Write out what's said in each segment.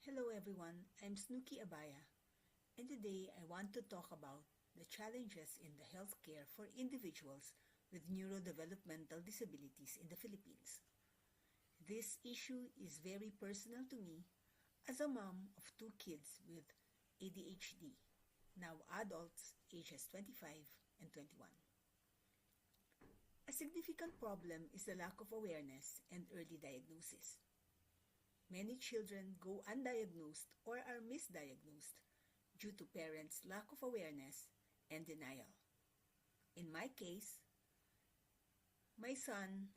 Hello everyone, I'm Snooki Abaya, and today I want to talk about the challenges in the healthcare for individuals with neurodevelopmental disabilities in the Philippines. This issue is very personal to me as a mom of two kids with ADHD, now adults ages 25 and 21. A significant problem is the lack of awareness and early diagnosis. Many children go undiagnosed or are misdiagnosed due to parents' lack of awareness and denial. In my case, my son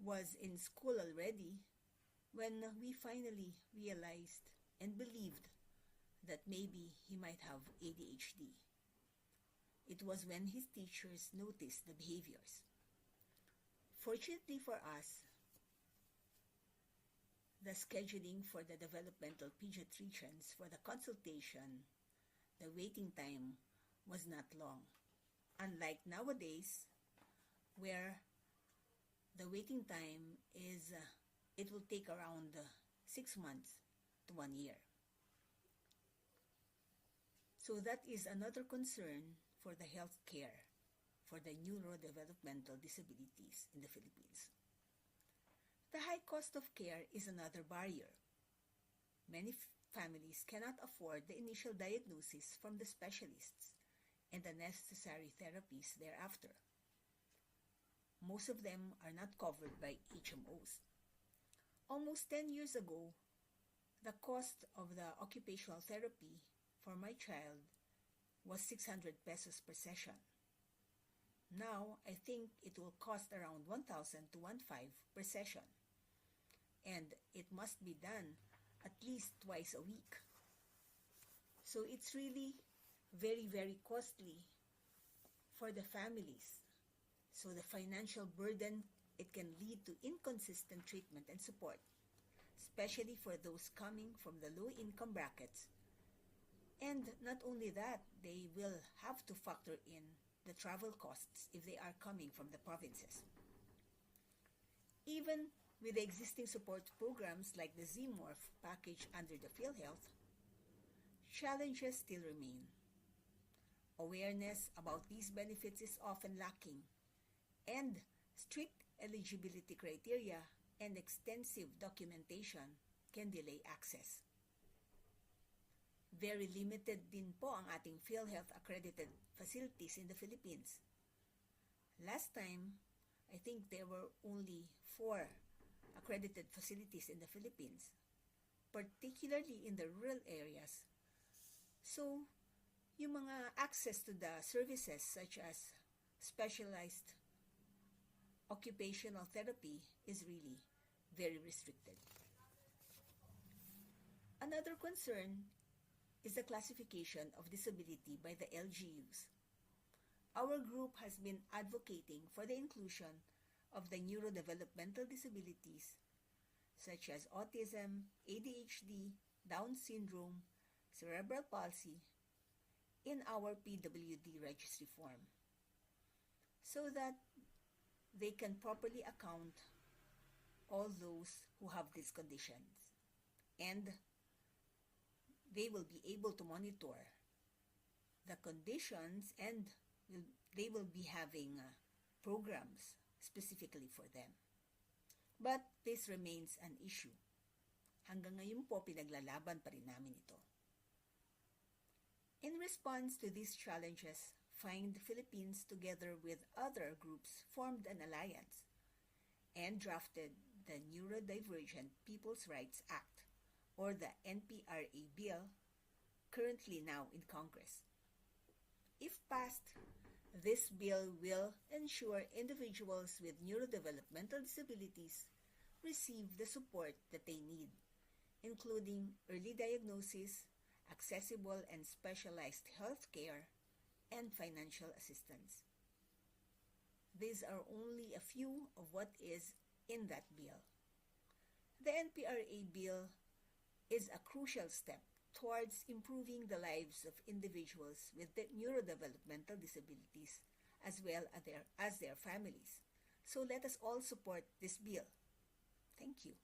was in school already when we finally realized and believed that maybe he might have ADHD. It was when his teachers noticed the behaviors. Fortunately for us, the scheduling for the developmental pediatricians for the consultation, the waiting time was not long. Unlike nowadays, where the waiting time is, it will take around 6 months to 1 year. So that is another concern for the health care for the neurodevelopmental disabilities in the Philippines. The high cost of care is another barrier. Many families cannot afford the initial diagnosis from the specialists and the necessary therapies thereafter. Most of them are not covered by HMOs. Almost 10 years ago, the cost of the occupational therapy for my child was 600 pesos per session. Now, I think it will cost around 1,000 to 1,500 per session. And it must be done at least twice a week. So it's really very, very costly for the families. So the financial burden, it can lead to inconsistent treatment and support, especially for those coming from the low-income brackets. And not only that, they will have to factor in the travel costs if they are coming from the provinces. Even with the existing support programs like the ZMORPH package under the PhilHealth, challenges still remain. Awareness about these benefits is often lacking, and strict eligibility criteria and extensive documentation can delay access. Very limited din po ang ating PhilHealth accredited facilities in the Philippines. Last time, I think there were only 4 accredited facilities in the Philippines, particularly in the rural areas. So, yung mga access to the services such as specialized occupational therapy is really very restricted. Another concern is the classification of disability by the LGUs. Our group has been advocating for the inclusion of the neurodevelopmental disabilities such as autism, ADHD, Down syndrome, cerebral palsy in our PWD registry form so that they can properly account all those who have these conditions, and they will be able to monitor the conditions, and they will be having programs specifically for them. But this remains an issue. Hanggang ngayon po, pinaglalaban pa rin namin ito. In response to these challenges, Find Philippines together with other groups formed an alliance and drafted the Neurodivergent People's Rights Act, or the NPRA bill, currently now in Congress. If passed, this bill will ensure individuals with neurodevelopmental disabilities receive the support that they need, including early diagnosis, accessible and specialized health care, and financial assistance. These are only a few of what is in that bill. The NPRA bill is a crucial step towards improving the lives of individuals with neurodevelopmental disabilities as well as their families. So let us all support this bill. Thank you.